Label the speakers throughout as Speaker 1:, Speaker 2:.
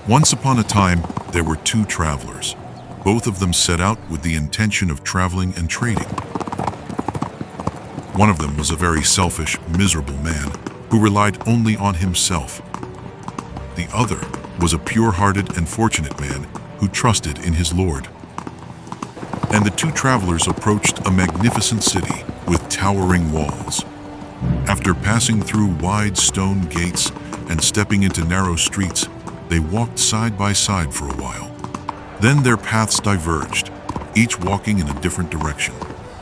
Speaker 1: Once upon a time, there were two travelers. Both of them set out with the intention of traveling and trading. One of them was a very selfish, miserable man who relied only on himself. The other was a pure-hearted and fortunate man who trusted in his Lord. And the two travelers approached a magnificent city with towering walls. After passing through wide stone gates and stepping into narrow streets, they walked side by side for a while. Then their paths diverged, each walking in a different direction.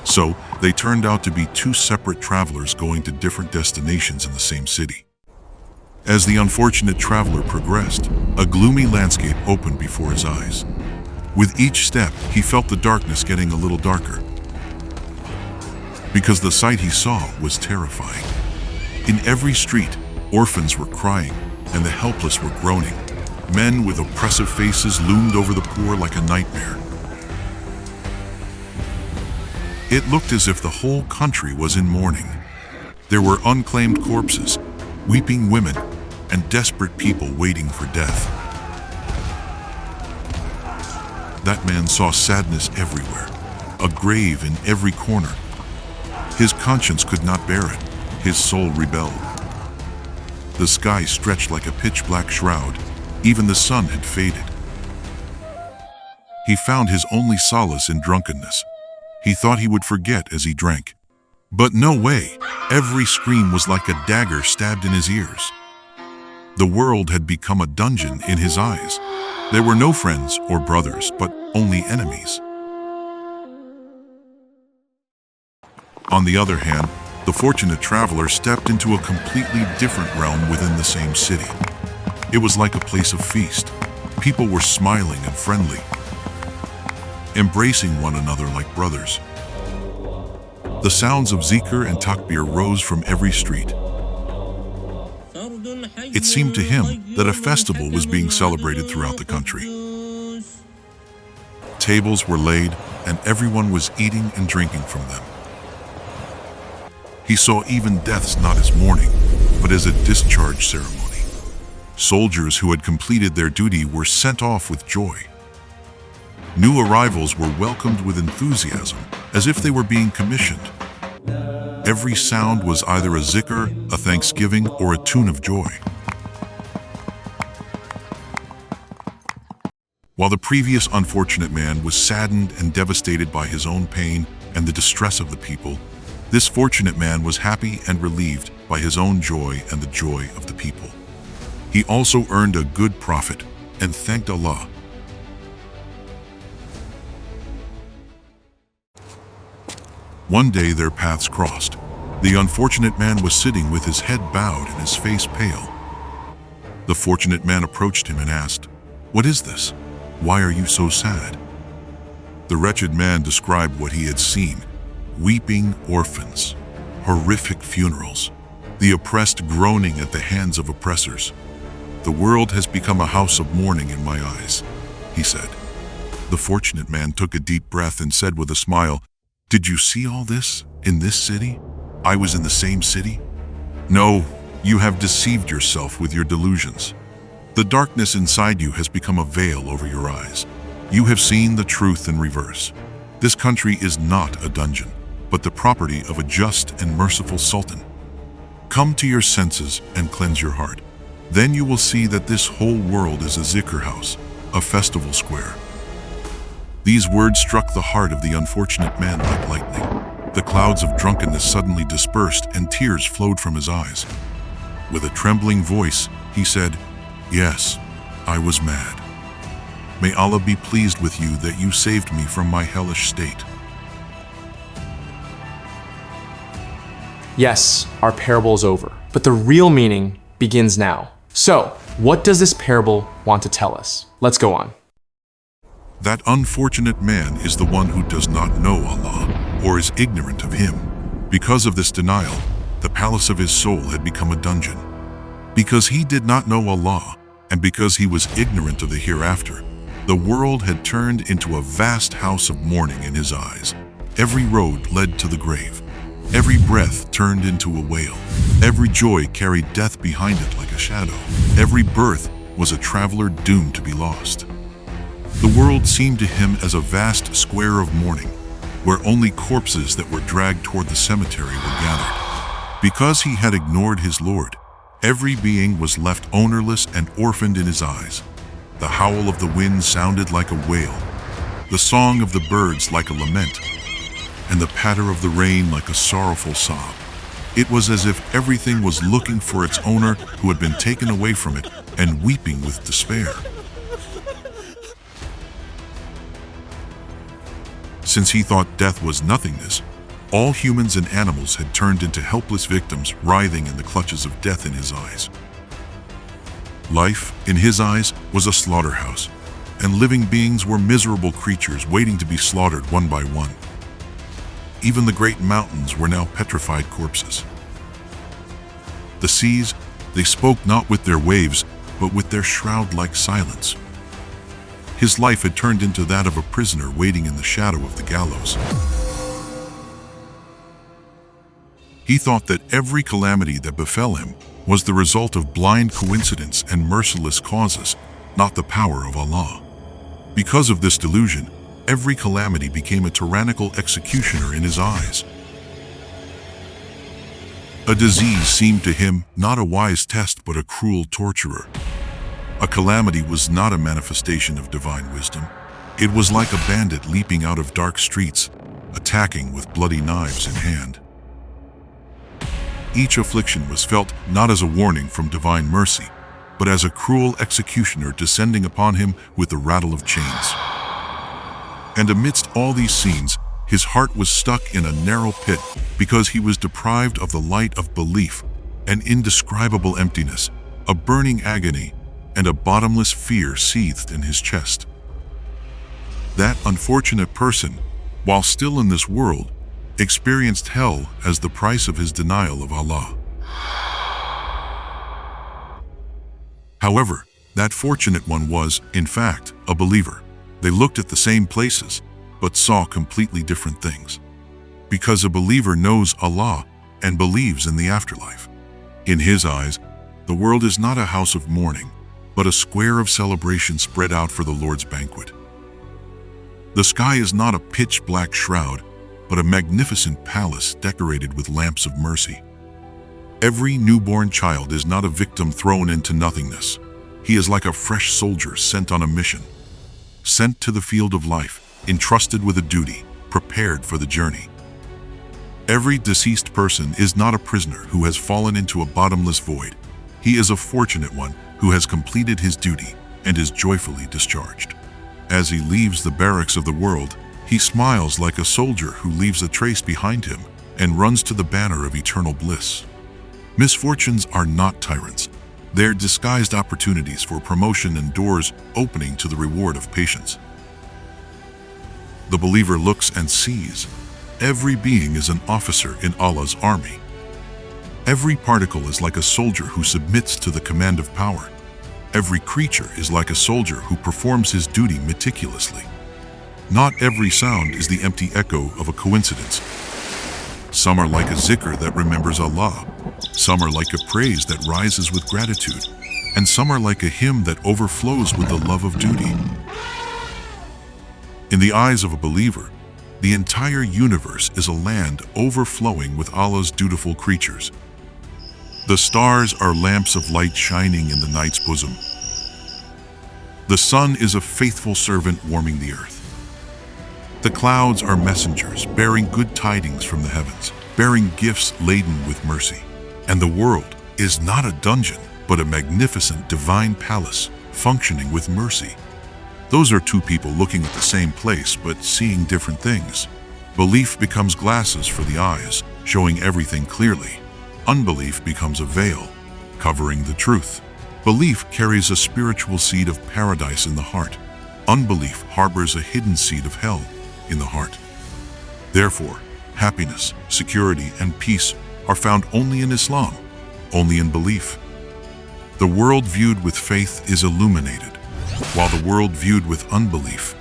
Speaker 1: So they turned out to be two separate travelers going to different destinations in the same city. As the unfortunate traveler progressed, a gloomy landscape opened before his eyes. With each step, he felt the darkness getting a little darker, because the sight he saw was terrifying. In every street, orphans were crying, and the helpless were groaning. Men with oppressive faces loomed over the poor like a nightmare. It looked as if the whole country was in mourning. There were unclaimed corpses, weeping women, and desperate people waiting for death. That man saw sadness everywhere, a grave in every corner. His conscience could not bear it. His soul rebelled. The sky stretched like a pitch-black shroud. Even the sun had faded. He found his only solace in drunkenness. He thought he would forget as he drank. But no way. Every scream was like a dagger stabbed in his ears. The world had become a dungeon in his eyes. There were no friends or brothers, but only enemies. On the other hand, the fortunate traveler stepped into a completely different realm within the same city. It was like a place of feast. People were smiling and friendly, embracing one another like brothers. The sounds of zikr and takbir rose from every street. It seemed to him that a festival was being celebrated throughout the country. Tables were laid, and everyone was eating and drinking from them. He saw even deaths not as mourning, but as a discharge ceremony. Soldiers who had completed their duty were sent off with joy. New arrivals were welcomed with enthusiasm, as if they were being commissioned. Every sound was either a zikr, a thanksgiving, or a tune of joy. While the previous unfortunate man was saddened and devastated by his own pain and the distress of the people, this fortunate man was happy and relieved by his own joy and the joy of the people. He also earned a good profit and thanked Allah. One day their paths crossed. The unfortunate man was sitting with his head bowed and his face pale. The fortunate man approached him and asked, "What is this? Why are you so sad?" The wretched man described what he had seen: weeping orphans, horrific funerals, the oppressed groaning at the hands of oppressors. "The world has become a house of mourning in my eyes," he said. The fortunate man took a deep breath and said with a smile, "Did you see all this in this city? I was in the same city?" "No, you have deceived yourself with your delusions. The darkness inside you has become a veil over your eyes. You have seen the truth in reverse. This country is not a dungeon, but the property of a just and merciful sultan. Come to your senses and cleanse your heart. Then you will see that this whole world is a zikr house, a festival square." These words struck the heart of the unfortunate man like lightning. The clouds of drunkenness suddenly dispersed and tears flowed from his eyes. With a trembling voice, he said, "Yes, I was mad. May Allah be pleased with you that you saved me from my hellish state."
Speaker 2: Yes, our parable is over, but the real meaning begins now. So, what does this parable want to tell us? Let's go on.
Speaker 1: That unfortunate man is the one who does not know Allah or is ignorant of Him. Because of this denial, the palace of his soul had become a dungeon. Because he did not know Allah, and because he was ignorant of the hereafter, the world had turned into a vast house of mourning in his eyes. Every road led to the grave. Every breath turned into a wail. Every joy carried death behind it like a shadow. Every birth was a traveler doomed to be lost. The world seemed to him as a vast square of mourning, where only corpses that were dragged toward the cemetery were gathered. Because he had ignored his Lord, every being was left ownerless and orphaned in his eyes. The howl of the wind sounded like a wail, the song of the birds like a lament, and the patter of the rain like a sorrowful sob. It was as if everything was looking for its owner who had been taken away from it and weeping with despair. Since he thought death was nothingness, all humans and animals had turned into helpless victims writhing in the clutches of death in his eyes. Life, in his eyes, was a slaughterhouse, and living beings were miserable creatures waiting to be slaughtered one by one. Even the great mountains were now petrified corpses. The seas, they spoke not with their waves, but with their shroud-like silence. His life had turned into that of a prisoner waiting in the shadow of the gallows. He thought that every calamity that befell him was the result of blind coincidence and merciless causes, not the power of Allah. Because of this delusion, every calamity became a tyrannical executioner in his eyes. A disease seemed to him not a wise test but a cruel torturer. A calamity was not a manifestation of divine wisdom. It was like a bandit leaping out of dark streets, attacking with bloody knives in hand. Each affliction was felt not as a warning from divine mercy, but as a cruel executioner descending upon him with the rattle of chains. And amidst all these scenes, his heart was stuck in a narrow pit because he was deprived of the light of belief, an indescribable emptiness, a burning agony, and a bottomless fear seethed in his chest. That unfortunate person, while still in this world, experienced hell as the price of his denial of Allah. However, that fortunate one was, in fact, a believer. They looked at the same places, but saw completely different things. Because a believer knows Allah and believes in the afterlife. In his eyes, the world is not a house of mourning, but a square of celebration spread out for the Lord's banquet. The sky is not a pitch-black shroud, but a magnificent palace decorated with lamps of mercy. Every newborn child is not a victim thrown into nothingness. He is like a fresh soldier sent on a mission, sent to the field of life, entrusted with a duty, prepared for the journey. Every deceased person is not a prisoner who has fallen into a bottomless void. He is a fortunate one who has completed his duty and is joyfully discharged. As he leaves the barracks of the world, he smiles like a soldier who leaves a trace behind him and runs to the banner of eternal bliss. Misfortunes are not tyrants. They're disguised opportunities for promotion and doors opening to the reward of patience. The believer looks and sees. Every being is an officer in Allah's army. Every particle is like a soldier who submits to the command of power. Every creature is like a soldier who performs his duty meticulously. Not every sound is the empty echo of a coincidence. Some are like a zikr that remembers Allah. Some are like a praise that rises with gratitude. And some are like a hymn that overflows with the love of duty. In the eyes of a believer, the entire universe is a land overflowing with Allah's dutiful creatures. The stars are lamps of light shining in the night's bosom. The sun is a faithful servant warming the earth. The clouds are messengers bearing good tidings from the heavens, bearing gifts laden with mercy. And the world is not a dungeon, but a magnificent divine palace functioning with mercy. Those are two people looking at the same place but seeing different things. Belief becomes glasses for the eyes, showing everything clearly. Unbelief becomes a veil, covering the truth. Belief carries a spiritual seed of paradise in the heart. Unbelief harbors a hidden seed of hell in the heart. Therefore, happiness, security, and peace are found only in Islam, only in belief. The world viewed with faith is illuminated, while the world viewed with unbelief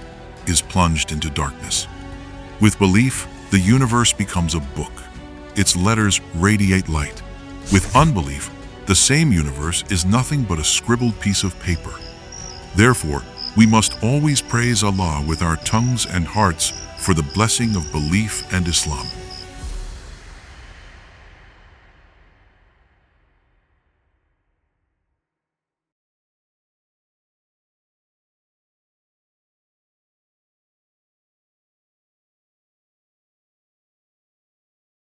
Speaker 1: is plunged into darkness. With belief, the universe becomes a book. Its letters radiate light. With unbelief, The same universe is nothing but a scribbled piece of paper. Therefore, we must always praise Allah with our tongues and hearts for the blessing of belief and Islam.